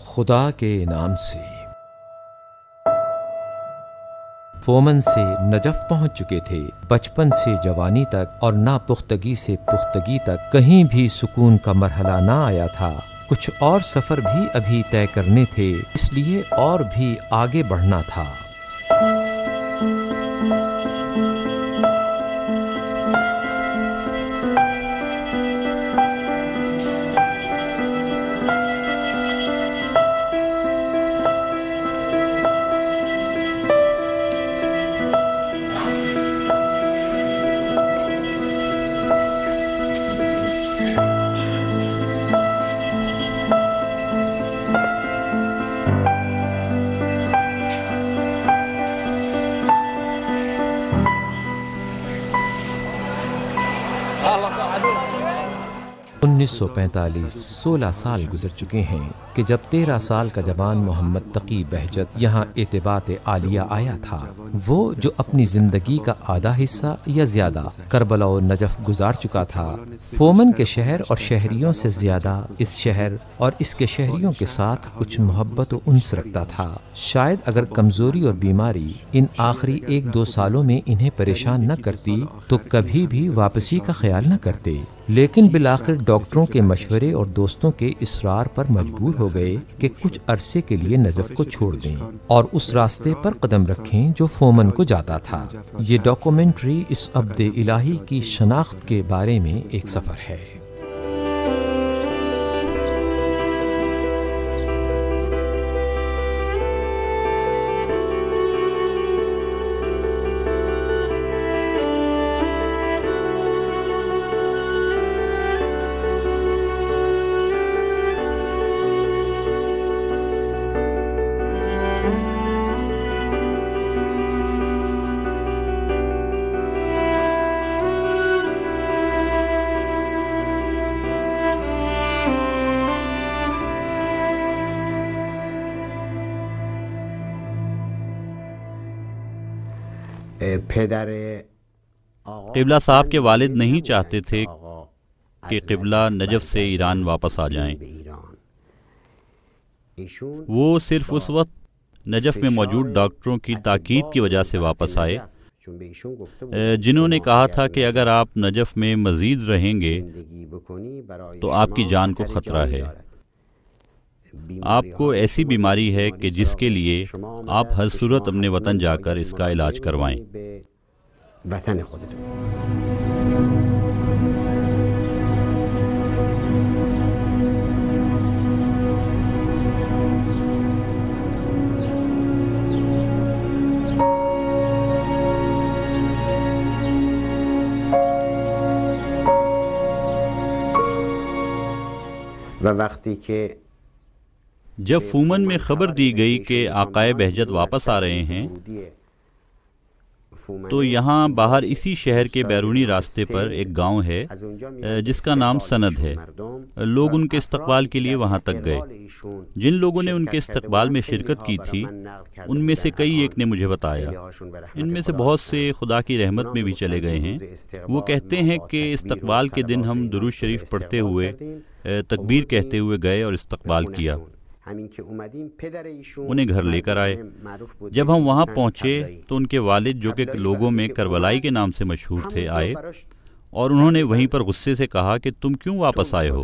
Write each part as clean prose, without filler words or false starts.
خدا کے نام سے۔ فومن سے نجف پہنچ چکے تھے۔ بچپن سے جوانی تک اور ناپختگی سے پختگی تک کہیں بھی سکون کا مرحلہ نہ آیا تھا۔ کچھ اور سفر بھی ابھی طے کرنے تھے، اس لیے اور بھی آگے بڑھنا تھا۔ انیس سو 16 سال گزر چکے ہیں کہ جب 13 سال کا جوان محمد تقی بہجت یہاں اعتباط عالیہ آیا تھا۔ وہ جو اپنی زندگی کا آدھا حصہ یا زیادہ کربلا و نجف گزار چکا تھا، فومن کے شہر اور شہریوں سے زیادہ اس شہر اور اس کے شہریوں کے ساتھ کچھ محبت و انس رکھتا تھا۔ شاید اگر کمزوری اور بیماری ان آخری 1-2 سالوں میں انہیں پریشان نہ کرتی تو کبھی بھی واپسی کا خیال نہ کرتے، لیکن بالآخر ڈاکٹروں کے مشورے اور دوستوں کے اصرار پر مجبور ہو گئے کہ کچھ عرصے کے لیے نجف کو چھوڑ دیں اور اس راستے پر قدم رکھیں جو فومن کو جاتا تھا۔ یہ ڈاکومنٹری اس عبد الہی کی شناخت کے بارے میں ایک سفر ہے۔ قبلہ صاحب کے والد نہیں چاہتے تھے کہ قبلہ نجف سے ایران واپس آ جائیں۔ وہ صرف اس وقت نجف میں موجود ڈاکٹروں کی تاکید کی وجہ سے واپس آئے، جنہوں نے کہا تھا کہ اگر آپ نجف میں مزید رہیں گے تو آپ کی جان کو خطرہ ہے۔ آپ کو ایسی بیماری ہے کہ جس کے لیے آپ ہر صورت اپنے وطن جا کر اس کا علاج کروائیں۔ وقتی کہ جب فومن میں خبر دی گئی کہ آقائے بہجت واپس آ رہے ہیں تو یہاں باہر اسی شہر کے بیرونی راستے پر ایک گاؤں ہے جس کا نام سند ہے۔ لوگ ان کے استقبال کے لیے وہاں تک گئے۔ جن لوگوں نے ان کے استقبال میں شرکت کی تھی ان میں سے کئی ایک نے مجھے بتایا، ان میں سے بہت سے خدا کی رحمت میں بھی چلے گئے ہیں۔ وہ کہتے ہیں کہ استقبال کے دن ہم درود شریف پڑھتے ہوئے تکبیر کہتے ہوئے گئے اور استقبال کیا۔ انہیں گھر لے کر آئے۔ جب ہم وہاں پہنچے تو ان کے والد جو کہ لوگوں میں کربلائی کے نام سے مشہور تھے آئے اور انہوں نے وہیں پر غصے سے کہا کہ تم کیوں واپس آئے ہو؟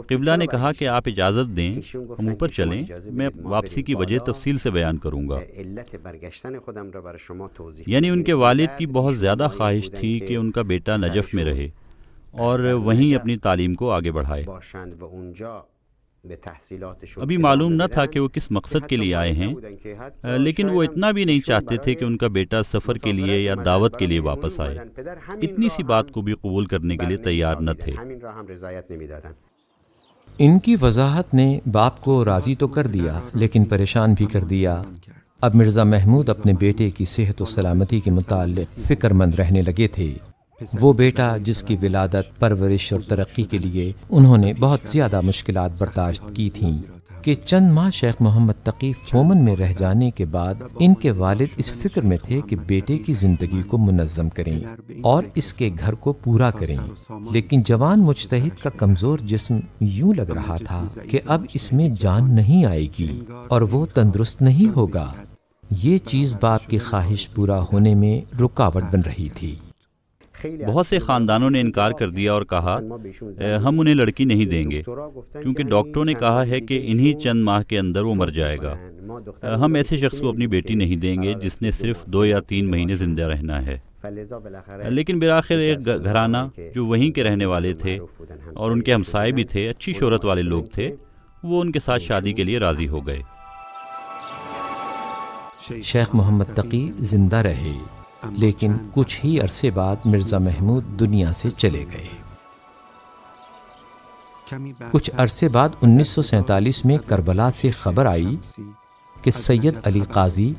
قبلہ نے کہا کہ آپ اجازت دیں ہم اوپر چلیں، میں واپسی کی وجہ تفصیل سے بیان کروں گا۔ یعنی ان کے والد کی بہت زیادہ خواہش تھی کہ ان کا بیٹا نجف میں رہے اور وہیں اپنی تعلیم کو آگے بڑھائے۔ ابھی معلوم نہ تھا کہ وہ کس مقصد کے لیے آئے ہیں، لیکن وہ اتنا بھی نہیں چاہتے تھے کہ ان کا بیٹا سفر کے لیے یا دعوت کے لیے واپس آئے۔ اتنی سی بات کو بھی قبول کرنے کے لیے تیار نہ تھے۔ ان کی وضاحت نے باپ کو راضی تو کر دیا لیکن پریشان بھی کر دیا۔ اب مرزا محمود اپنے بیٹے کی صحت و سلامتی کے متعلق فکر مند رہنے لگے تھے۔ وہ بیٹا جس کی ولادت، پرورش اور ترقی کے لیے انہوں نے بہت زیادہ مشکلات برداشت کی تھیں، کہ چند ماہ شیخ محمد تقی فومن میں رہ جانے کے بعد ان کے والد اس فکر میں تھے کہ بیٹے کی زندگی کو منظم کریں اور اس کے گھر کو پورا کریں، لیکن جوان مجتہد کا کمزور جسم یوں لگ رہا تھا کہ اب اس میں جان نہیں آئے گی اور وہ تندرست نہیں ہوگا۔ یہ چیز باپ کی خواہش پورا ہونے میں رکاوٹ بن رہی تھی۔ بہت سے خاندانوں نے انکار کر دیا اور کہا ہم انہیں لڑکی نہیں دیں گے کیونکہ ڈاکٹروں نے کہا ہے کہ انہی چند ماہ کے اندر وہ مر جائے گا۔ ہم ایسے شخص کو اپنی بیٹی نہیں دیں گے جس نے صرف 2 یا 3 مہینے زندہ رہنا ہے۔ لیکن بالآخر ایک گھرانہ جو وہیں کے رہنے والے تھے اور ان کے ہمسائے بھی تھے، اچھی شہرت والے لوگ تھے، وہ ان کے ساتھ شادی کے لیے راضی ہو گئے۔ شیخ محمد تقی زندہ رہے، لیکن کچھ ہی عرصے بعد مرزا محمود دنیا سے چلے گئے۔ کچھ عرصے بعد 1947 میں کربلا سے خبر آئی کہ سید علی قاضی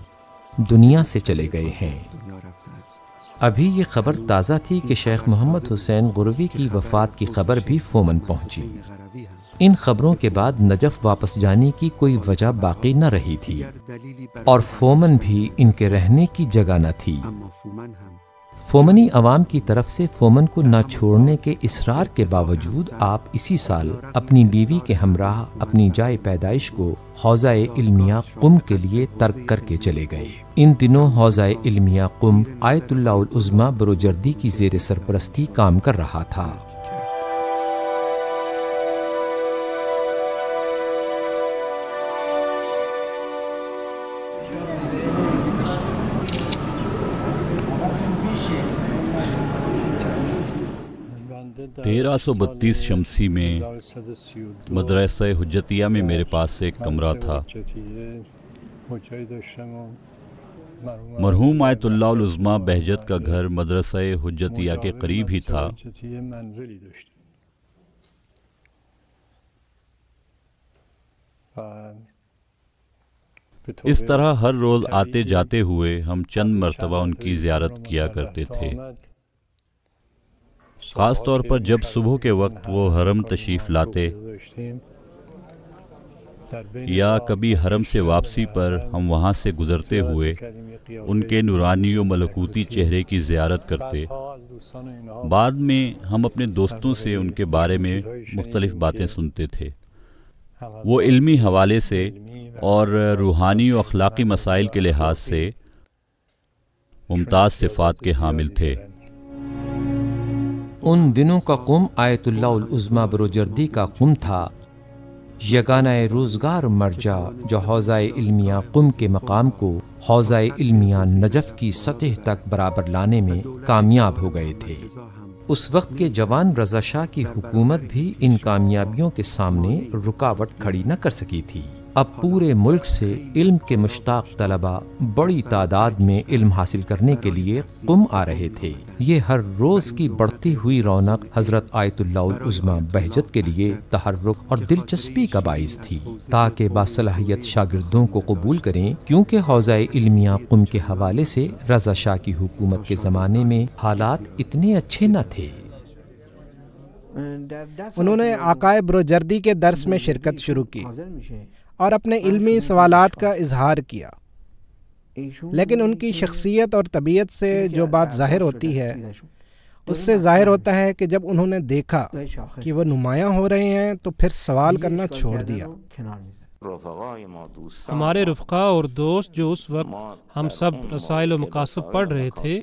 دنیا سے چلے گئے ہیں۔ ابھی یہ خبر تازہ تھی کہ شیخ محمد حسین غروی کی وفات کی خبر بھی فومن پہنچی۔ ان خبروں کے بعد نجف واپس جانے کی کوئی وجہ باقی نہ رہی تھی اور فومن بھی ان کے رہنے کی جگہ نہ تھی۔ فومنی عوام کی طرف سے فومن کو نہ چھوڑنے کے اصرار کے باوجود آپ اسی سال اپنی بیوی کے ہمراہ اپنی جائے پیدائش کو حوزہ علمیہ قم کے لیے ترک کر کے چلے گئے۔ ان دنوں حوزہ علمیہ قم آیت اللہ العظمیٰ بروجردی کی زیر سرپرستی کام کر رہا تھا۔ تیرہ 1332 شمسی میں مدرسہ حجتیہ میں میرے پاس ایک کمرہ تھا۔ مرحوم آیت اللہ العظمیٰ بہجت کا گھر مدرسہ حجتیہ کے قریب ہی تھا۔ اس طرح ہر روز آتے جاتے ہوئے ہم چند مرتبہ ان کی زیارت کیا کرتے تھے، خاص طور پر جب صبح کے وقت وہ حرم تشریف لاتے یا کبھی حرم سے واپسی پر ہم وہاں سے گزرتے ہوئے ان کے نورانی و ملکوتی چہرے کی زیارت کرتے۔ بعد میں ہم اپنے دوستوں سے ان کے بارے میں مختلف باتیں سنتے تھے۔ وہ علمی حوالے سے اور روحانی و اخلاقی مسائل کے لحاظ سے ممتاز صفات کے حامل تھے۔ ان دنوں کا قم آیت اللہ العظمیٰ بروجردی کا قم تھا، یگانہ روزگار مرجع جو حوزہ علمیہ قم کے مقام کو حوزہ علمیہ نجف کی سطح تک برابر لانے میں کامیاب ہو گئے تھے۔ اس وقت کے جوان رضا شاہ کی حکومت بھی ان کامیابیوں کے سامنے رکاوٹ کھڑی نہ کر سکی تھی۔ اب پورے ملک سے علم کے مشتاق طلباء بڑی تعداد میں علم حاصل کرنے کے لیے قم آ رہے تھے۔ یہ ہر روز کی بڑھتی ہوئی رونق حضرت آیت اللہ العظمیٰ بہجت کے لیے تحرک اور دلچسپی کا باعث تھی تاکہ باصلاحیت شاگردوں کو قبول کریں، کیونکہ حوزہ علمیہ قم کے حوالے سے رضا شاہ کی حکومت کے زمانے میں حالات اتنے اچھے نہ تھے۔ انہوں نے عقائد بروجردی کے درس میں شرکت شروع کی اور اپنے علمی سوالات کا اظہار کیا، لیکن ان کی شخصیت اور طبیعت سے جو بات ظاہر ہوتی ہے اس سے ظاہر ہوتا ہے کہ جب انہوں نے دیکھا کہ وہ نمایاں ہو رہے ہیں تو پھر سوال کرنا چھوڑ دیا۔ ہمارے رفقا اور دوست جو اس وقت ہم سب رسائل و مقاصد پڑھ رہے تھے،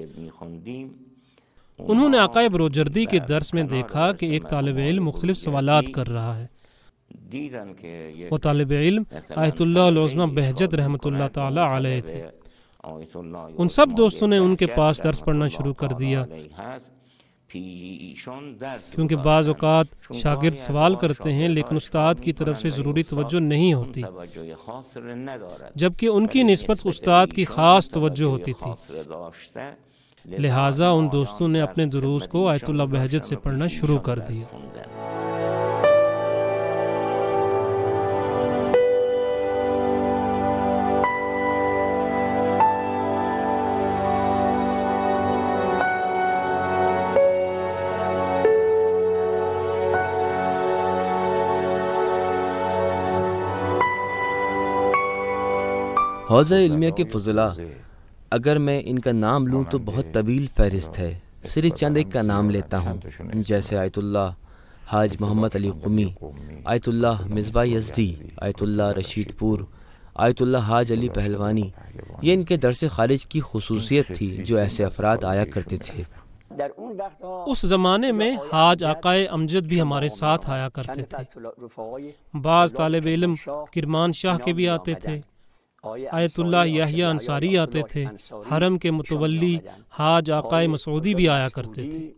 انہوں نے عقائد بروجردی کے درس میں دیکھا کہ ایک طالب علم مختلف سوالات کر رہا ہے۔ وہ طالب علم آیت اللہ العظمیٰ بہجت رحمۃ اللہ تعالی علیہ تھے۔ ان سب دوستوں نے ان کے پاس درس پڑھنا شروع کر دیا، کیونکہ بعض اوقات شاگرد سوال کرتے ہیں لیکن استاد کی طرف سے ضروری توجہ نہیں ہوتی، جبکہ ان کی نسبت استاد کی خاص توجہ ہوتی تھی۔ لہٰذا ان دوستوں نے اپنے دروس کو آیت اللہ بہجت سے پڑھنا شروع کر دیا۔ حوزہ علمیہ کے فضلاء، اگر میں ان کا نام لوں تو بہت طویل فہرست ہے، صرف چند ایک کا نام لیتا ہوں، جیسے آیت اللہ حاج محمد علی قمی، آیت اللہ مصباح یزدی، آیت اللہ رشید پور، آیت اللہ حاج علی پہلوانی۔ یہ ان کے درس خارج کی خصوصیت تھی جو ایسے افراد آیا کرتے تھے۔ اس زمانے میں حاج آقائے امجد بھی ہمارے ساتھ آیا کرتے تھے، بعض طالب علم کرمان شاہ کے بھی آتے تھے، آیت اللہ یحییٰ انصاری آتے تھے، حرم کے متولی حاج آقائے مسعودی بھی آیا کرتے تھے۔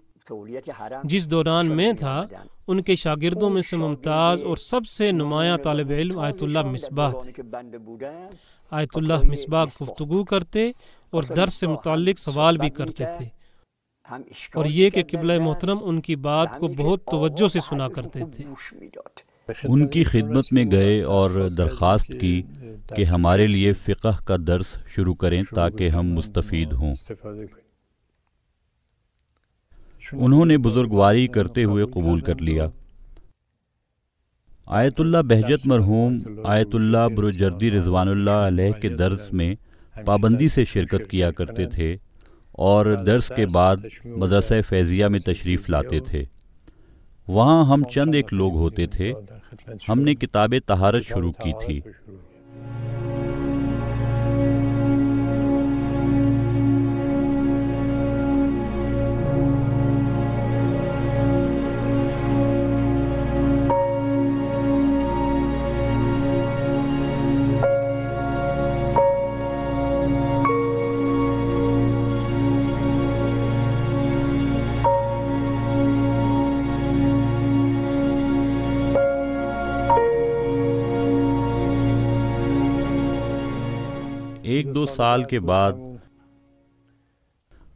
جس دوران میں تھا ان کے شاگردوں میں سے ممتاز اور سب سے نمایاں طالب علم آیت اللہ مصباح تھے۔ آیت اللہ مصباح گفتگو کرتے اور درس سے متعلق سوال بھی کرتے تھے، اور یہ کہ قبلہ محترم ان کی بات کو بہت توجہ سے سنا کرتے تھے۔ ان کی خدمت میں گئے اور درخواست کی کہ ہمارے لیے فقہ کا درس شروع کریں تاکہ ہم مستفید ہوں۔ انہوں نے بزرگواری کرتے ہوئے قبول کر لیا۔ آیت اللہ بہجت مرحوم آیت اللہ بروجردی رضوان اللہ علیہ کے درس میں پابندی سے شرکت کیا کرتے تھے اور درس کے بعد مدرسہ فیضیہ میں تشریف لاتے تھے۔ وہاں ہم چند ایک لوگ ہوتے تھے۔ ہم نے کتاب طہارت شروع کی تھی۔ ایک دو سال کے بعد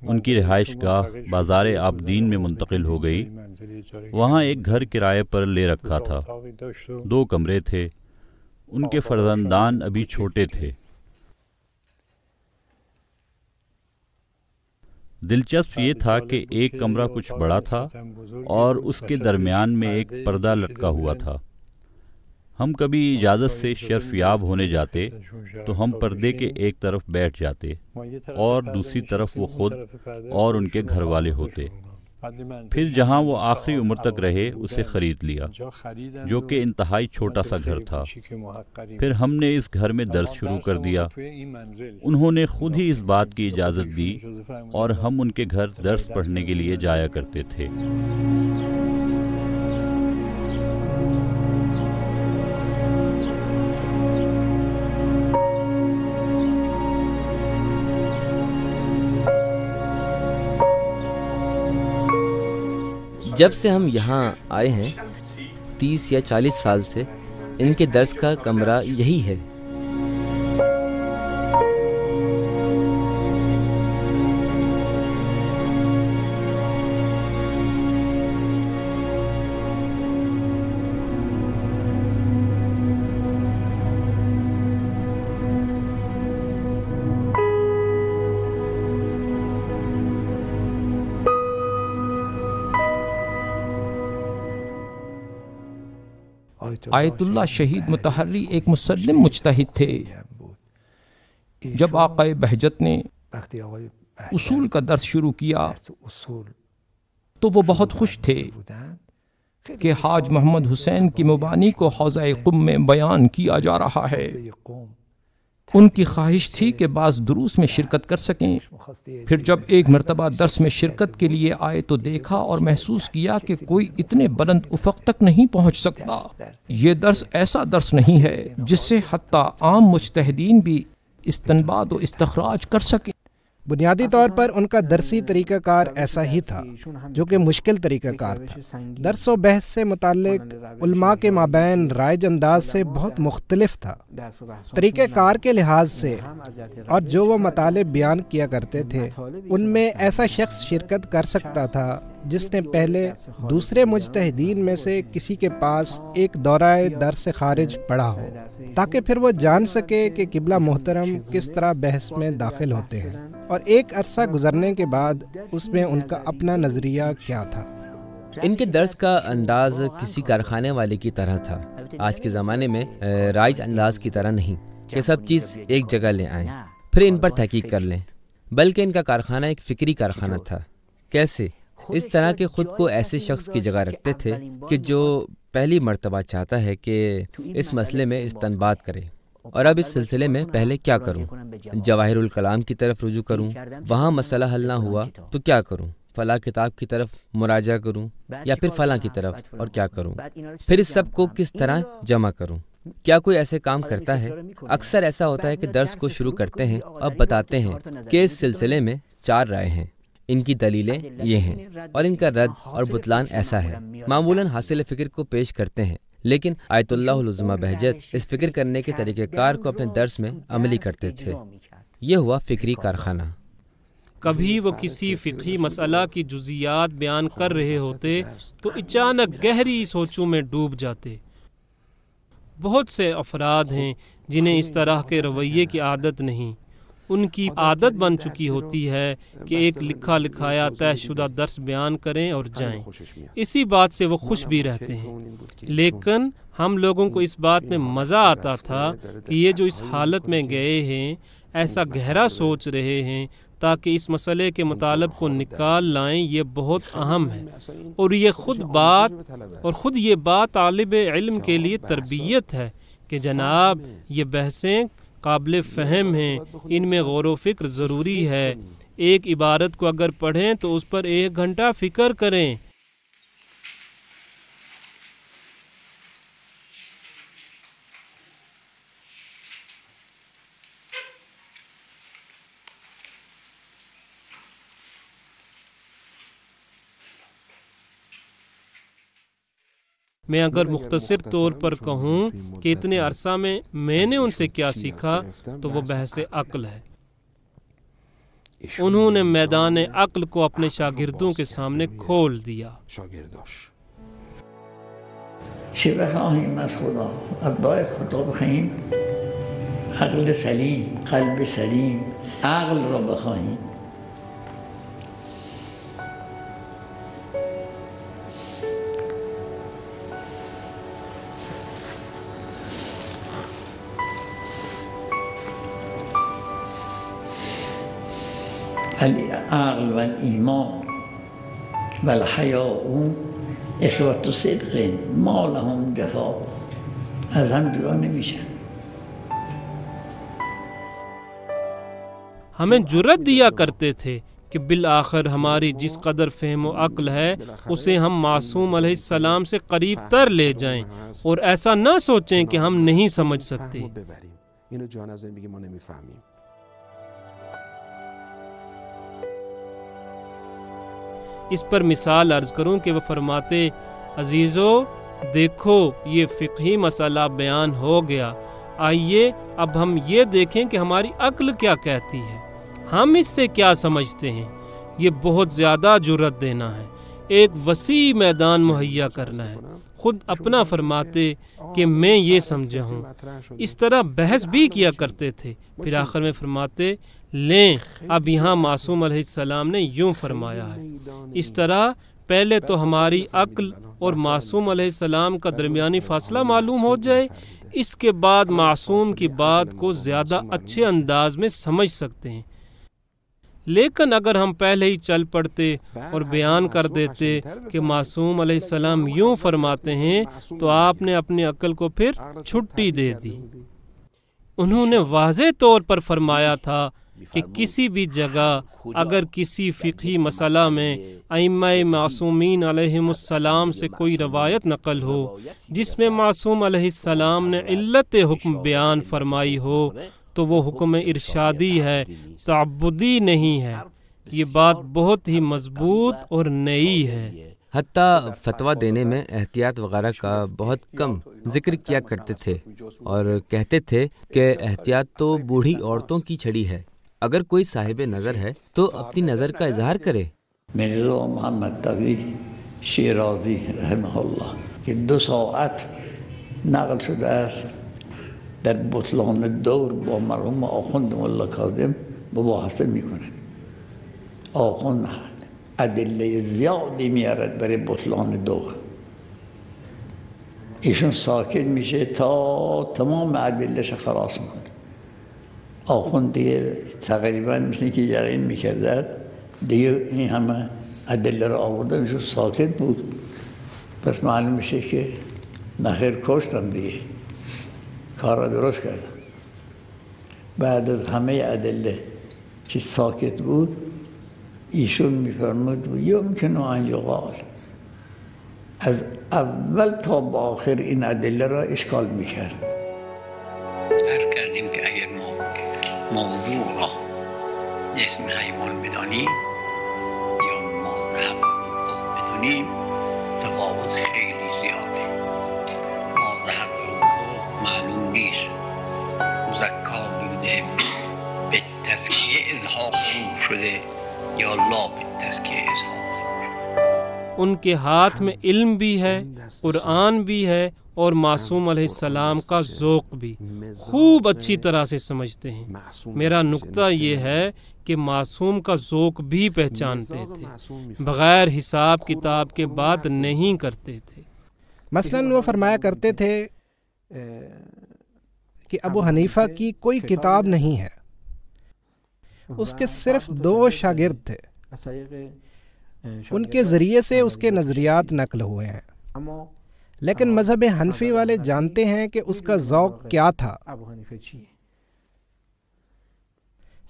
ان کی رہائش گاہ بازار آبدین میں منتقل ہو گئی۔ وہاں ایک گھر کرائے پر لے رکھا تھا، 2 کمرے تھے۔ ان کے فرزندان ابھی چھوٹے تھے۔ دلچسپ یہ تھا کہ ایک کمرہ کچھ بڑا تھا اور اس کے درمیان میں ایک پردہ لٹکا ہوا تھا۔ ہم کبھی اجازت سے شرف یاب ہونے جاتے تو ہم پردے کے ایک طرف بیٹھ جاتے اور دوسری طرف وہ خود اور ان کے گھر والے ہوتے۔ پھر جہاں وہ آخری عمر تک رہے اسے خرید لیا، جو کہ انتہائی چھوٹا سا گھر تھا۔ پھر ہم نے اس گھر میں درس شروع کر دیا۔ انہوں نے خود ہی اس بات کی اجازت دی اور ہم ان کے گھر درس پڑھنے کے لیے جایا کرتے تھے۔ جب سے ہم یہاں آئے ہیں 30 یا 40 سال سے ان کے درس کا کمرہ یہی ہے۔ آیت اللہ شہید متحری ایک مسلم مجتہد تھے۔ جب آقا بہجت نے اصول کا درس شروع کیا تو وہ بہت خوش تھے کہ حاج محمد حسین کی مبانی کو حوزہ قم میں بیان کیا جا رہا ہے۔ ان کی خواہش تھی کہ بعض دروس میں شرکت کر سکیں۔ پھر جب ایک مرتبہ درس میں شرکت کے لیے آئے تو دیکھا اور محسوس کیا کہ کوئی اتنے بلند افق تک نہیں پہنچ سکتا۔ یہ درس ایسا درس نہیں ہے جس سے حتیٰ عام مجتہدین بھی استنباط و استخراج کر سکیں۔ بنیادی طور پر ان کا درسی طریقہ کار ایسا ہی تھا جو کہ مشکل طریقہ کار تھا۔ درس و بحث سے متعلق علماء کے مابین رائج انداز سے بہت مختلف تھا۔ طریقہ کار کے لحاظ سے اور جو وہ مطالب بیان کیا کرتے تھے ان میں ایسا شخص شرکت کر سکتا تھا جس نے پہلے دوسرے مجتہدین میں سے کسی کے پاس ایک دورہ درس سے خارج پڑھا ہو، تاکہ پھر وہ جان سکے کہ قبلہ محترم کس طرح بحث میں داخل ہوتے ہیں اور ایک عرصہ گزرنے کے بعد اس میں ان کا اپنا نظریہ کیا تھا۔ ان کے درس کا انداز کسی کارخانے والے کی طرح تھا، آج کے زمانے میں رائج انداز کی طرح نہیں۔ کہ سب چیز ایک جگہ لے آئیں، پھر ان پر تحقیق کر لیں، بلکہ ان کا کارخانہ ایک فکری کارخانہ تھا۔ کیسے؟ اس طرح کہ خود کو ایسے شخص کی جگہ رکھتے تھے کہ جو پہلی مرتبہ چاہتا ہے کہ اس مسئلے میں استنباط کرے، اور اب اس سلسلے میں پہلے کیا کروں؟ جواہر الکلام کی طرف رجوع کروں، وہاں مسئلہ حل نہ ہوا تو کیا کروں؟ فلاں کتاب کی طرف مراجعہ کروں یا پھر فلاں کی طرف، اور کیا کروں؟ پھر اس سب کو کس طرح جمع کروں؟ کیا کوئی ایسے کام کرتا ہے؟ اکثر ایسا ہوتا ہے کہ درس کو شروع کرتے ہیں اور بتاتے ہیں کہ اس سلسلے میں 4 رائے ہیں، ان کی دلیلیں یہ ہیں، اور ان کا رد اور بطلان ایسا ہے۔ معمولاً حاصل فکر کو پیش کرتے ہیں، لیکن آیت اللہ العظمیٰ بہجت اس فکر کرنے کے طریقہ کار کو اپنے درس میں عملی کرتے تھے۔ یہ ہوا فکری کارخانہ۔ کبھی وہ کسی فقہی مسئلہ کی جزیات بیان کر رہے ہوتے تو اچانک گہری سوچوں میں ڈوب جاتے۔ بہت سے افراد ہیں جنہیں اس طرح کے رویے کی عادت نہیں، ان کی عادت بن چکی ہوتی ہے کہ ایک لکھا لکھایا طے شدہ درس بیان کریں اور جائیں، اسی بات سے وہ خوش بھی رہتے ہیں۔ لیکن ہم لوگوں کو اس بات میں مزہ آتا تھا کہ یہ جو اس حالت میں گئے ہیں، ایسا گہرا سوچ رہے ہیں تاکہ اس مسئلے کے مطالب کو نکال لائیں، یہ بہت اہم ہے، اور خود یہ بات طالب علم کے لیے تربیت ہے کہ جناب یہ بحثیں قابل فہم ہیں، ان میں غور و فکر ضروری ہے۔ ایک عبارت کو اگر پڑھیں تو اس پر 1 گھنٹہ فکر کریں۔ میں اگر مختصر طور پر کہوں کہ اتنے عرصہ میں نے ان سے کیا سیکھا تو وہ بحث عقل ہے۔ انہوں نے میدان عقل کو اپنے شاگردوں کے سامنے کھول دیا۔ چه بخواهیم از خدا؟ از دعای خدا بخواهیم عقل سلیم، قلب سلیم، عقل را بخواهیم. العقل والایمان والحیاء اخوة صدق ما لهم جفا، از هم جدا نمیشن۔ ہمیں جرأت دیا کرتے تھے کہ بالآخر ہماری جس قدر فہم و عقل ہے اسے ہم معصوم علیہ السلام سے قریب تر لے جائیں، اور ایسا نہ سوچیں کہ ہم نہیں سمجھ سکتے۔ اس پر مثال عرض کروں کہ وہ فرماتے، عزیزو دیکھو یہ فقہی مسئلہ بیان ہو گیا، آئیے اب ہم یہ دیکھیں کہ ہماری عقل کیا کہتی ہے، ہم اس سے کیا سمجھتے ہیں۔ یہ بہت زیادہ جرأت دینا ہے، ایک وسیع میدان مہیا کرنا ہے۔ خود اپنا فرماتے کہ میں یہ سمجھا ہوں۔ اس طرح بحث بھی کیا کرتے تھے۔ پھر آخر میں فرماتے، لیں اب یہاں معصوم علیہ السلام نے یوں فرمایا ہے۔ اس طرح پہلے تو ہماری عقل اور معصوم علیہ السلام کا درمیانی فاصلہ معلوم ہو جائے، اس کے بعد معصوم کی بات کو زیادہ اچھے انداز میں سمجھ سکتے ہیں۔ لیکن اگر ہم پہلے ہی چل پڑتے اور بیان کر دیتے کہ معصوم علیہ السلام یوں فرماتے ہیں تو آپ نے اپنی عقل کو پھر چھٹی دے دی۔ انہوں نے واضح طور پر فرمایا تھا کہ کسی بھی جگہ اگر کسی فقہی مسئلہ میں ائمہ معصومین علیہم السلام سے کوئی روایت نقل ہو جس میں معصوم علیہ السلام نے علت حکم بیان فرمائی ہو تو وہ حکم ارشادی ہے، تعبدی نہیں ہے۔ یہ بات بہت ہی مضبوط اور نئی ہے۔ حتیٰ فتویٰ دینے میں احتیاط وغیرہ کا بہت کم ذکر کیا کرتے تھے، اور کہتے تھے کہ احتیاط تو بوڑھی عورتوں کی چھڑی ہے، اگر کوئی صاحب نظر ہے تو اپنی نظر کا اظہار کرے۔ مرزا محمد تقی شیرازی رحمه الله که 2 ساعت نقل شده است در بطلان دور با مرحوم آخوند ملا کاظم مباحثه میکنند. آخوند ادله زیادی میارد برای بطلان دور، ایشون ساکت میشه تا تمام ادلهش خلاص میکنه. آخوند دیگه تقریبا مثل که یقین میکردد دیگه این همه ادله رو آورده میشه ساکت بود. پس معلوم میشه که نخیر کشتم دیگه، کار را درست کردم. بعد از همه ادله که ساکت بود ایشون میفرمود یمکن ان یقال، از اول تا به آخر این ادله را اشکال میکرد. عرض کردیم که اگر ما موضوع را اسم حیوان بدانیم یا مذهب رو بدانیم تفاوت خیلی زیاده. مذهب رو معلوم نیست مزکا بوده به تزکیه اظهار شده یا لا به تزکیه اظهار. ان کے ہاتھ میں علم بھی ہے، قرآن بھی ہے، اور معصوم علیہ السلام کا ذوق بھی خوب اچھی طرح سے سمجھتے ہیں۔ میرا نقطہ یہ ہے کہ معصوم کا ذوق بھی پہچانتے تھے، بغیر حساب کتاب کے بات نہیں کرتے تھے۔ مثلاً وہ فرمایا کرتے تھے کہ ابو حنیفہ کی کوئی کتاب نہیں ہے، اس کے صرف 2 شاگرد تھے، ان کے ذریعے سے اس کے نظریات نقل ہوئے ہیں، لیکن مذہب حنفی والے جانتے ہیں کہ اس کا ذوق کیا تھا۔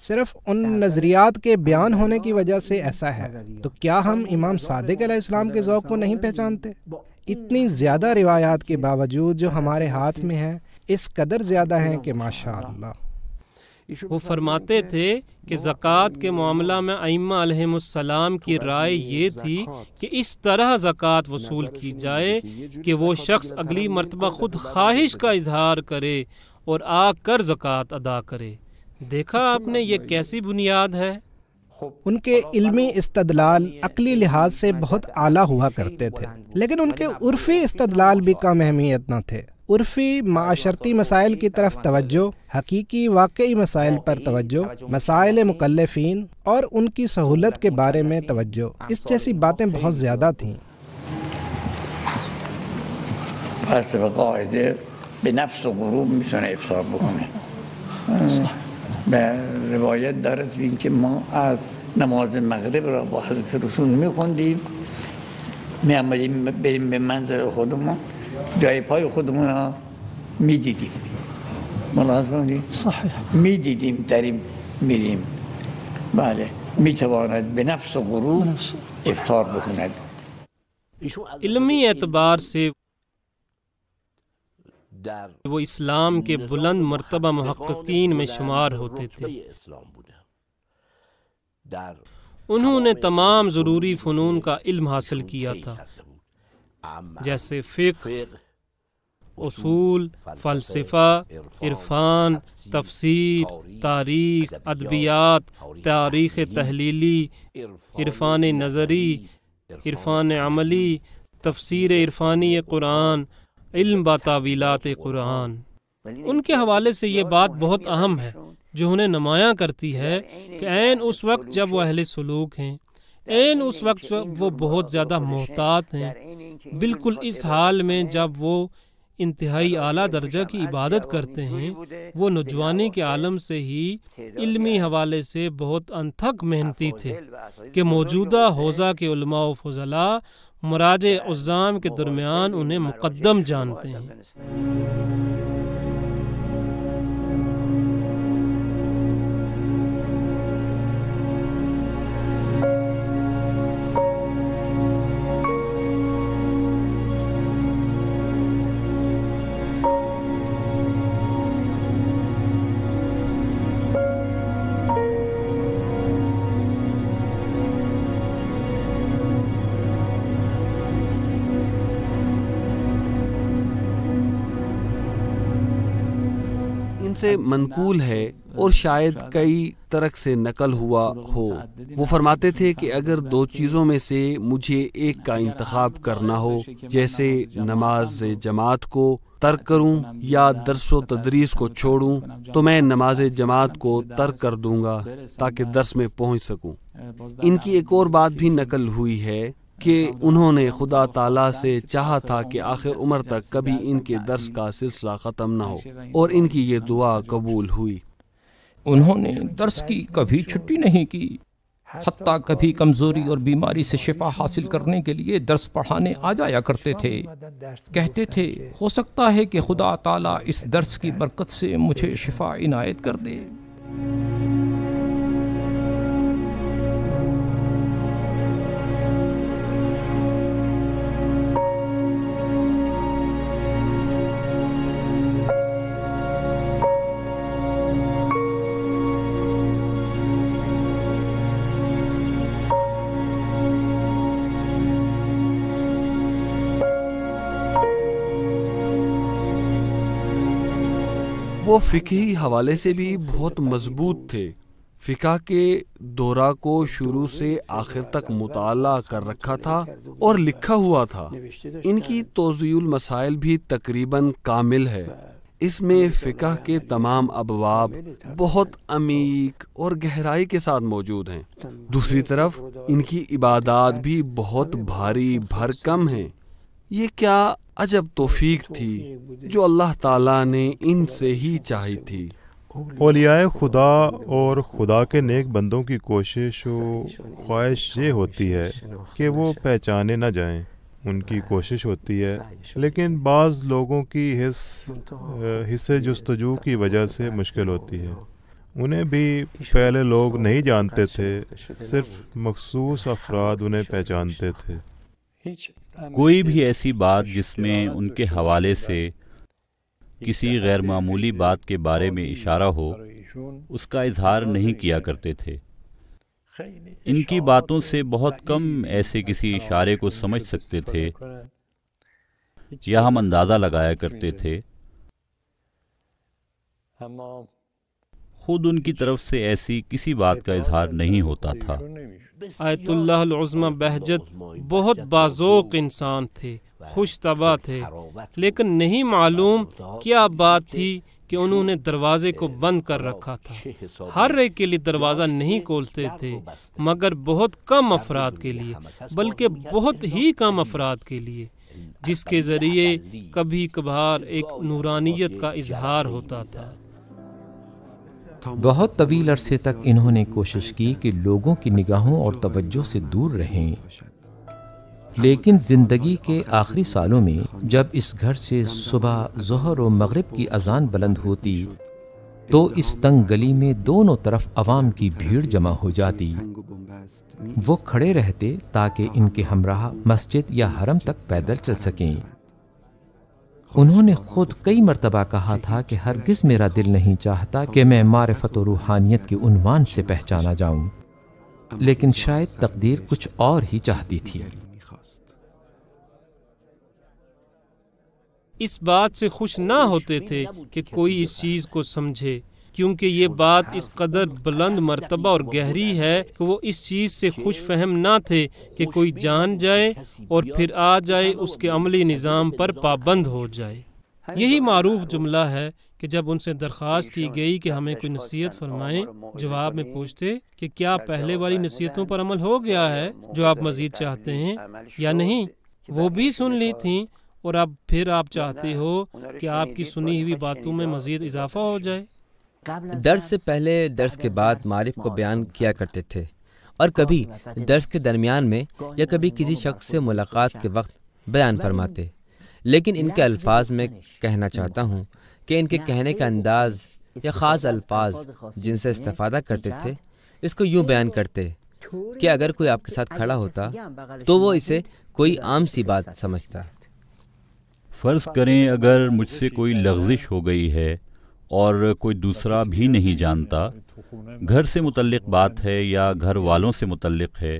صرف ان نظریات کے بیان ہونے کی وجہ سے ایسا ہے، تو کیا ہم امام صادق علیہ السلام کے ذوق کو نہیں پہچانتے؟ اتنی زیادہ روایات کے باوجود جو ہمارے ہاتھ میں ہیں اس قدر زیادہ ہیں کہ ماشاءاللہ۔ وہ فرماتے تھے کہ زکوٰۃ کے معاملہ میں ائمہ علیہم السلام کی رائے یہ تھی کہ اس طرح زکوٰۃ وصول کی جائے کہ وہ شخص اگلی مرتبہ خود خواہش کا اظہار کرے اور آ کر زکوٰۃ ادا کرے۔ دیکھا آپ نے یہ کیسی بنیاد ہے؟ ان کے علمی استدلال عقلی لحاظ سے بہت اعلیٰ ہوا کرتے تھے، لیکن ان کے عرفی استدلال بھی کم اہمیت نہ تھے۔ عرفی معاشرتی مسائل کی طرف توجہ، حقیقی واقعی مسائل پر توجہ، مسائل مکلفین اور ان کی سہولت کے بارے میں توجہ، اس جیسی باتیں بہت زیادہ تھیں۔ بس به قاعده به نفس و غروب میتونه افطار بکنه. به روایت دارد این که ما از نماز مغرب را با حضرت رسول میخوندیم، میامدیم بریم به منزل خودمون، جای پای خودمون را میدیدیم. ملاحظه کنید؟ صحیح. میدیدیم داریم میریم. بله، میتواند به نفس و غروب افطار بکند. علمی اعتبار سے وہ اسلام کے بلند مرتبہ محققین میں شمار ہوتے تھے۔ انہوں نے تمام ضروری فنون کا علم حاصل کیا تھا، جیسے فقہ، اصول، فلسفہ، عرفان، تفسیر، تاریخ، ادبیات، تاریخ تحلیلی، عرفان نظری، عرفان عملی، تفسیر عرفانی قرآن، علم با تعویلات قرآن۔ ان کے حوالے سے یہ بات بہت اہم ہے جو انہیں نمایاں کرتی ہے کہ عین اس وقت جب وہ اہل سلوک ہیں، عین اس وقت وہ بہت زیادہ محتاط ہیں، بالکل اس حال میں جب وہ انتہائی اعلیٰ درجہ کی عبادت کرتے ہیں، وہ نوجوانی کے عالم سے ہی علمی حوالے سے بہت انتھک محنتی تھے کہ موجودہ حوزہ کے علماء و فضلاء مراجع عظام کے درمیان انہیں مقدم جانتے ہیں۔ سے منقول ہے اور شاید کئی طرق سے نقل ہوا ہو۔ وہ فرماتے تھے کہ اگر 2 چیزوں میں سے مجھے ایک کا انتخاب کرنا ہو، جیسے نماز جماعت کو ترک کروں یا درس و تدریس کو چھوڑوں، تو میں نماز جماعت کو ترک کر دوں گا تاکہ درس میں پہنچ سکوں۔ ان کی ایک اور بات بھی نقل ہوئی ہے کہ انہوں نے خدا تعالیٰ سے چاہا تھا کہ آخر عمر تک کبھی ان کے درس کا سلسلہ ختم نہ ہو، اور ان کی یہ دعا قبول ہوئی۔ انہوں نے درس کی کبھی چھٹی نہیں کی، حتیٰ کبھی کمزوری اور بیماری سے شفا حاصل کرنے کے لیے درس پڑھانے آ جایا کرتے تھے۔ کہتے تھے ہو سکتا ہے کہ خدا تعالیٰ اس درس کی برکت سے مجھے شفا عنایت کر دے۔ وہ فقہی حوالے سے بھی بہت مضبوط تھے۔ فقہ کے دورہ کو شروع سے آخر تک مطالعہ کر رکھا تھا اور لکھا ہوا تھا۔ ان کی توضیح المسائل بھی تقریباً کامل ہے۔ اس میں فقہ کے تمام ابواب بہت عمیق اور گہرائی کے ساتھ موجود ہیں۔ دوسری طرف ان کی عبادات بھی بہت بھاری بھرکم ہیں۔ یہ کیا عجب توفیق تھی جو اللہ تعالیٰ نے ان سے ہی چاہی تھی۔ اولیاء خدا اور خدا کے نیک بندوں کی کوشش و خواہش یہ ہوتی ہے کہ وہ پہچانے نہ جائیں۔ ان کی کوشش ہوتی ہے، لیکن بعض لوگوں کی حص جستجو کی وجہ سے مشکل ہوتی ہے۔ انہیں بھی پہلے لوگ نہیں جانتے تھے، صرف مخصوص افراد انہیں پہچانتے تھے۔ کوئی بھی ایسی بات جس میں ان کے حوالے سے کسی غیر معمولی بات کے بارے میں اشارہ ہو، اس کا اظہار نہیں کیا کرتے تھے۔ ان کی باتوں سے بہت کم ایسے کسی اشارے کو سمجھ سکتے تھے یا ہم اندازہ لگایا کرتے تھے۔ خود ان کی طرف سے ایسی کسی بات کا اظہار نہیں ہوتا تھا۔ آیت اللہ العظمی بہجت بہت باذوق انسان تھے، خوش طبع تھے، لیکن نہیں معلوم کیا بات تھی کہ انہوں نے دروازے کو بند کر رکھا تھا۔ ہر ایک کے لیے دروازہ نہیں کھولتے تھے، مگر بہت کم افراد کے لیے، بلکہ بہت ہی کم افراد کے لیے، جس کے ذریعے کبھی کبھار ایک نورانیت کا اظہار ہوتا تھا۔ بہت طویل عرصے تک انہوں نے کوشش کی کہ لوگوں کی نگاہوں اور توجہ سے دور رہیں، لیکن زندگی کے آخری سالوں میں جب اس گھر سے صبح، ظہر و مغرب کی اذان بلند ہوتی تو اس تنگ گلی میں دونوں طرف عوام کی بھیڑ جمع ہو جاتی۔ وہ کھڑے رہتے تاکہ ان کے ہمراہ مسجد یا حرم تک پیدل چل سکیں۔ انہوں نے خود کئی مرتبہ کہا تھا کہ ہرگز میرا دل نہیں چاہتا کہ میں معرفت و روحانیت کے عنوان سے پہچانا جاؤں، لیکن شاید تقدیر کچھ اور ہی چاہتی تھی۔ اس بات سے خوش نہ ہوتے تھے کہ کوئی اس چیز کو سمجھے، کیونکہ یہ بات اس قدر بلند مرتبہ اور گہری ہے کہ وہ اس چیز سے خوش فہم نہ تھے کہ کوئی جان جائے اور پھر آ جائے اس کے عملی نظام پر پابند ہو جائے۔ یہی معروف جملہ ہے کہ جب ان سے درخواست کی گئی کہ ہمیں کوئی نصیحت فرمائیں، جواب میں پوچھتے کہ کیا پہلے والی نصیحتوں پر عمل ہو گیا ہے جو آپ مزید چاہتے ہیں یا نہیں؟ وہ بھی سن لی تھیں اور اب پھر آپ چاہتے ہو کہ آپ کی سنی ہوئی باتوں میں مزید اضافہ ہو جائے۔ درس سے پہلے، درس کے بعد معرف کو بیان کیا کرتے تھے، اور کبھی درس کے درمیان میں یا کبھی کسی شخص سے ملاقات کے وقت بیان فرماتے۔ لیکن ان کے الفاظ میں کہنا چاہتا ہوں کہ ان کے کہنے کا انداز یا خاص الفاظ جن سے استفادہ کرتے تھے، اس کو یوں بیان کرتے کہ اگر کوئی آپ کے ساتھ کھڑا ہوتا تو وہ اسے کوئی عام سی بات سمجھتا۔ فرض کریں اگر مجھ سے کوئی لغزش ہو گئی ہے اور کوئی دوسرا بھی نہیں جانتا، گھر سے متعلق بات ہے یا گھر والوں سے متعلق ہے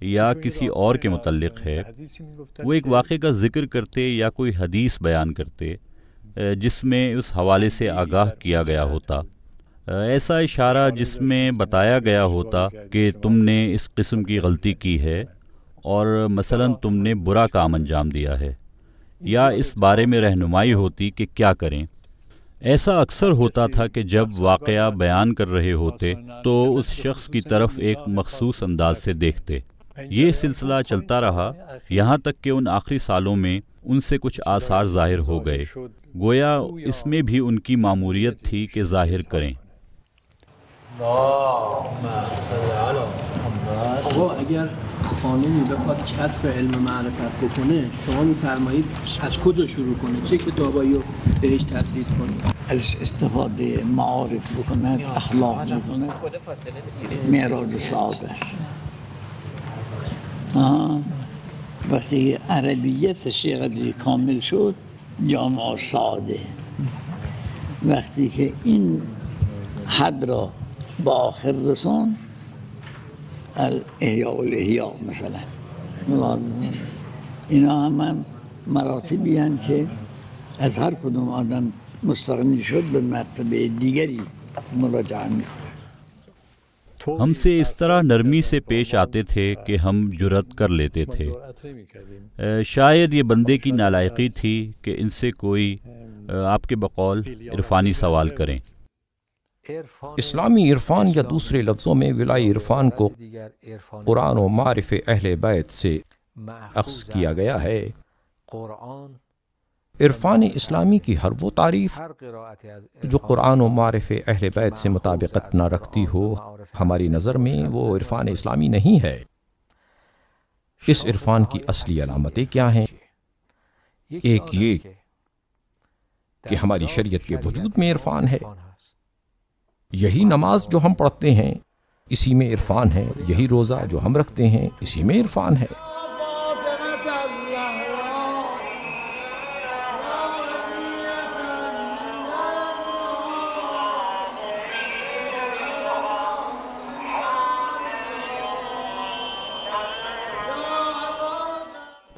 یا کسی اور کے متعلق ہے، وہ ایک واقعے کا ذکر کرتے یا کوئی حدیث بیان کرتے جس میں اس حوالے سے آگاہ کیا گیا ہوتا، ایسا اشارہ جس میں بتایا گیا ہوتا کہ تم نے اس قسم کی غلطی کی ہے اور مثلاً تم نے برا کام انجام دیا ہے، یا اس بارے میں رہنمائی ہوتی کہ کیا کریں۔ ایسا اکثر ہوتا تھا کہ جب واقعہ بیان کر رہے ہوتے تو اس شخص کی طرف ایک مخصوص انداز سے دیکھتے۔ یہ سلسلہ چلتا رہا یہاں تک کہ ان آخری سالوں میں ان سے کچھ آثار ظاہر ہو گئے، گویا اس میں بھی ان کی ماموریت تھی کہ ظاہر کریں۔ آقا اگر خانومی بخواد کسب علم معرفت بکنه شما میفرمایید از کجا شروع کنه؟ چه کتابایی رو بهش تدریس کنه؟ از استفاده معارف بکنه، اخلاق بکنه، معراج سعادت است. وقتی عربیت شیخ کامل شد جامعه سعاده. وقتی که این حد را با آخر رسون الاحیاء والاحیاء مثلا اینا هم مراتبی هستند که از هر کدوم آدم مستغنی شد به مرتبه دیگری مراجعه میکنه. ہم سے اس طرح نرمی سے پیش آتے تھے کہ ہم جرأت کر لیتے تھے. شاید یہ بندے کی نالائقی تھی کہ ان سے کوئی آپ کے بقول عرفانی سوال کریں. اسلامی عرفان یا دوسرے لفظوں میں ولائی عرفان کو قرآن و معرف اہل بیت سے اخذ کیا گیا ہے. عرفان اسلامی کی ہر وہ تعریف جو قرآن و معرف اہل بیت سے مطابقت نہ رکھتی ہو ہماری نظر میں وہ عرفان اسلامی نہیں ہے. اس عرفان کی اصلی علامتیں کیا ہیں؟ ایک یہ کہ ہماری شریعت کے وجود میں عرفان ہے. یہی نماز جو ہم پڑھتے ہیں اسی میں عرفان ہے. یہی روزہ جو ہم رکھتے ہیں اسی میں عرفان ہے.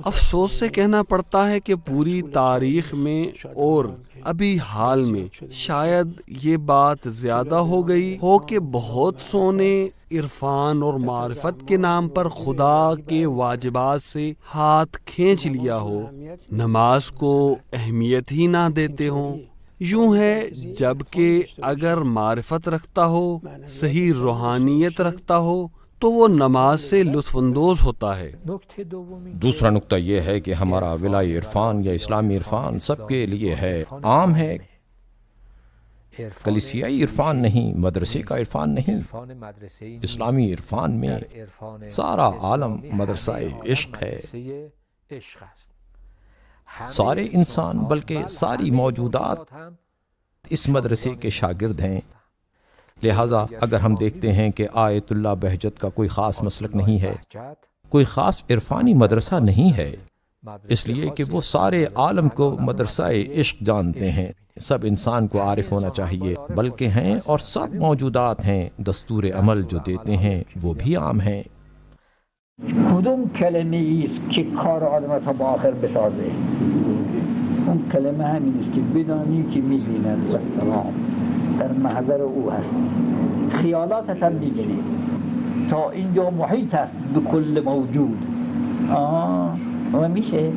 افسوس سے کہنا پڑتا ہے کہ پوری تاریخ میں اور ابھی حال میں شاید یہ بات زیادہ ہو گئی ہو کہ بہت سو نے عرفان اور معرفت کے نام پر خدا کے واجبات سے ہاتھ کھینچ لیا ہو، نماز کو اہمیت ہی نہ دیتے ہوں. یوں ہے جبکہ اگر معرفت رکھتا ہو، صحیح روحانیت رکھتا ہو تو وہ نماز سے لطف اندوز ہوتا ہے. دوسرا نقطہ یہ ہے کہ ہمارا ولائی عرفان یا اسلامی عرفان سب کے لیے ہے، عام ہے. کلیسیائی عرفان نہیں، مدرسے کا عرفان نہیں. اسلامی عرفان میں سارا عالم مدرسہ عشق ہے. سارے انسان بلکہ ساری موجودات اس مدرسے کے شاگرد ہیں. لہٰذا اگر ہم دیکھتے ہیں کہ آیت اللہ بہجت کا کوئی خاص مسلک نہیں ہے، کوئی خاص عرفانی مدرسہ نہیں ہے، اس لیے کہ وہ سارے عالم کو مدرسہ عشق جانتے ہیں. سب انسان کو عارف ہونا چاہیے، بلکہ ہیں اور سب موجودات ہیں. دستور عمل جو دیتے ہیں وہ بھی عام ہیں. کدوم کلمه ایست که کار آدم تا با آخر بسازه؟ اون کلمه همین است که بدانی که میبیند و سلام در محضر او هست. خیالاتت هم میبینی تا اینجا محیط است به کل موجود. و میشه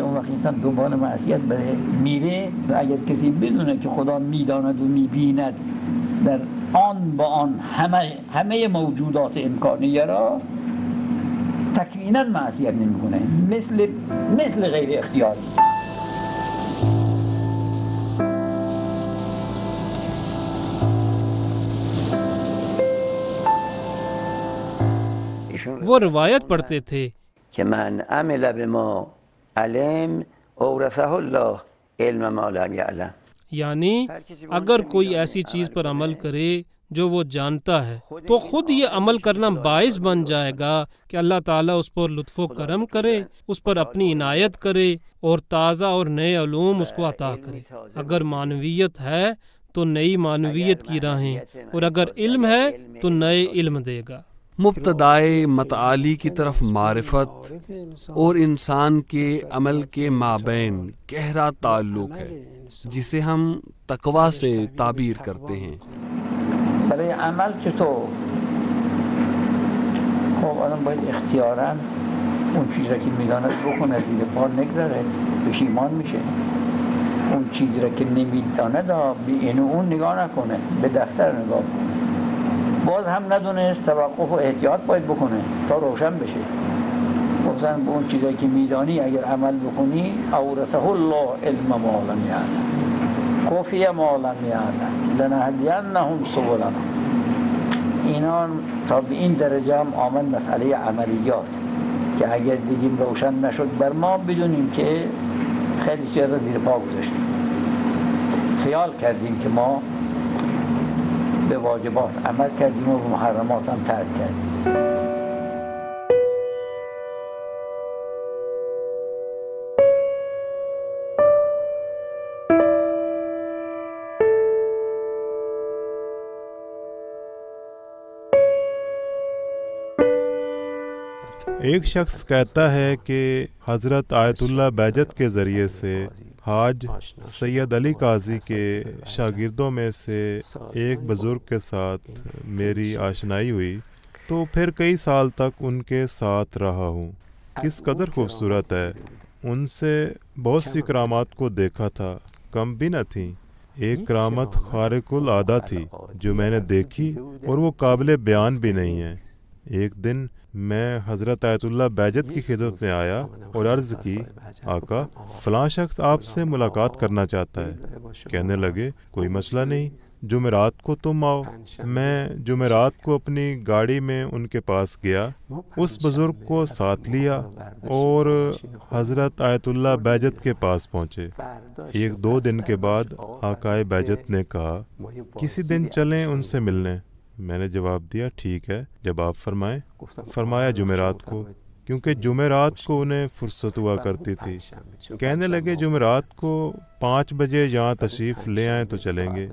اون وقت انسان دنبال معصیت بره میره. و اگر کسی بدونه که خدا میداند و میبیند در آن با آن همه موجودات امکانیه را تکوینا معصیت نمیکنه، مثل غیر اختیاری. وہ روایت پڑھتے تھے کہ من عمل بما علم اورثه الله علم ما لم يعلم، یعنی اگر کوئی ایسی چیز پر عمل کرے جو وہ جانتا ہے تو خود یہ عمل کرنا باعث بن جائے گا کہ اللہ تعالیٰ اس پر لطف و کرم کرے، اس پر اپنی عنایت کرے اور تازہ اور نئے علوم اس کو عطا کرے. اگر معنویت ہے تو نئی معنویت کی راہیں، اور اگر علم ہے تو نئے علم دے گا. مبتدائے متعالی کی طرف معرفت اور انسان کے عمل کے مابین گہرا تعلق ہے جسے ہم تقویٰ سے تعبیر کرتے ہیں. برای عمل چطور؟ خب آدم باید اختیاراً اون چیز را که میداند بکنه، زیر پا نگذاره، پشیمان میشه. اون چیزی را که نمیداند به این و اون نگاه نکنه، به دفتر نگاه کنه. باز هم ندونست توقف و احتیاط باید بکنه تا روشن بشه. مثلا به اون چیزی که میدانی اگر عمل بکنی اورثه الله علم ما لم یعلم، خفی ما لم یعلم لنهدینهم سبلنا. اینا تا به این درجه هم آمد مسئله عملیات که اگر دیدیم روشن نشد بر ما بدونیم که خیلی چیز زیر پا گذاشتیم، خیال کردیم که ما به واجبات عمل کردیم و به محرمات هم ترک کردیم. ایک شخص کہتا ہے کہ حضرت آیت اللہ بہجت کے ذریعے سے حاج سید علی قاضی کے شاگردوں میں سے ایک بزرگ کے ساتھ میری آشنائی ہوئی، تو پھر کئی سال تک ان کے ساتھ رہا ہوں۔ کس قدر خوبصورت ہے، ان سے بہت سی کرامات کو دیکھا تھا، کم بھی نہ تھیں۔ ایک کرامت خارق العادہ تھی جو میں نے دیکھی اور وہ قابل بیان بھی نہیں ہے۔ ایک دن میں حضرت آیت اللہ بہجت کی خدمت میں آیا اور عرض کی، آقا فلاں شخص آپ سے ملاقات کرنا چاہتا ہے۔ کہنے لگے، کوئی مسئلہ نہیں، جمعرات کو تم آؤ۔ میں جمعرات کو اپنی گاڑی میں ان کے پاس گیا، اس بزرگ کو ساتھ لیا اور حضرت آیت اللہ بہجت کے پاس پہنچے۔ ایک دو دن کے بعد آقائے بہجت نے کہا، کسی دن چلیں ان سے ملنے۔ میں نے جواب دیا، ٹھیک ہے، جب آپ فرمائیں۔ فرمایا جمعرات کو، کیونکہ جمعرات کو انہیں فرصت ہوا کرتی تھی۔ کہنے لگے جمعرات کو 5 بجے یہاں تشریف لے آئیں تو چلیں گے۔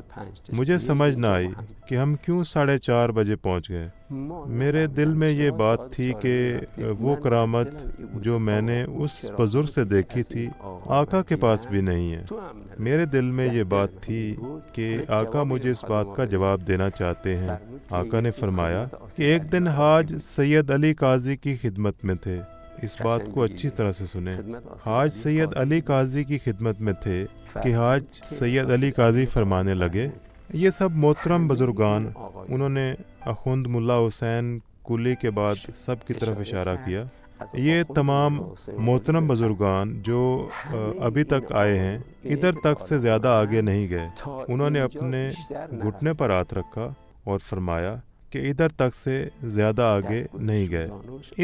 مجھے سمجھ نہ آئی کہ ہم کیوں 4:30 بجے پہنچ گئے۔ میرے دل میں یہ بات تھی کہ وہ کرامت جو میں نے اس بزرگ سے دیکھی تھی آقا کے پاس بھی نہیں ہے۔ میرے دل میں یہ بات تھی کہ آقا مجھے اس بات کا جواب دینا چاہتے ہیں۔ آقا نے فرمایا کہ ایک دن حاج سید علی قاضی کی خدمت میں تھے۔ اس بات کو اچھی طرح سے سنیں، حاج سید علی قاضی کی خدمت میں تھے کہ حاج سید علی قاضی فرمانے لگے، یہ سب محترم بزرگان، انہوں نے اخوند ملا حسین کلی کے بعد سب کی طرف اشارہ کیا، یہ تمام محترم بزرگان جو ابھی تک آئے ہیں ادھر تک سے زیادہ آگے نہیں گئے۔ انہوں نے اپنے گھٹنے پر ہاتھ رکھا اور فرمایا کہ ادھر تک سے زیادہ آگے نہیں گئے۔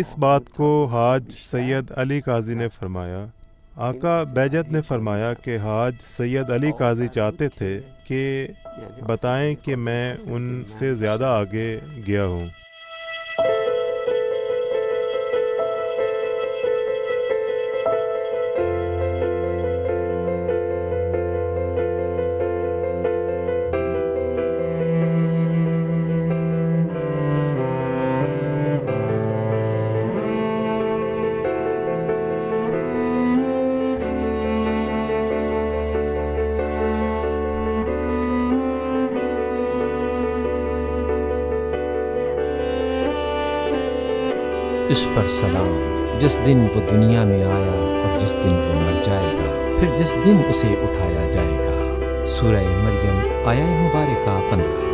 اس بات کو حاج سید علی قاضی نے فرمایا۔ آقا بہجت نے فرمایا کہ حاج سید علی قاضی چاہتے تھے کہ بتائیں کہ میں ان سے زیادہ آگے گیا ہوں۔ اس پر سلام جس دن وہ دنیا میں آیا اور جس دن وہ مر جائے گا، پھر جس دن اسے اٹھایا جائے گا۔ سورہ مریم آیہ مبارکہ 15۔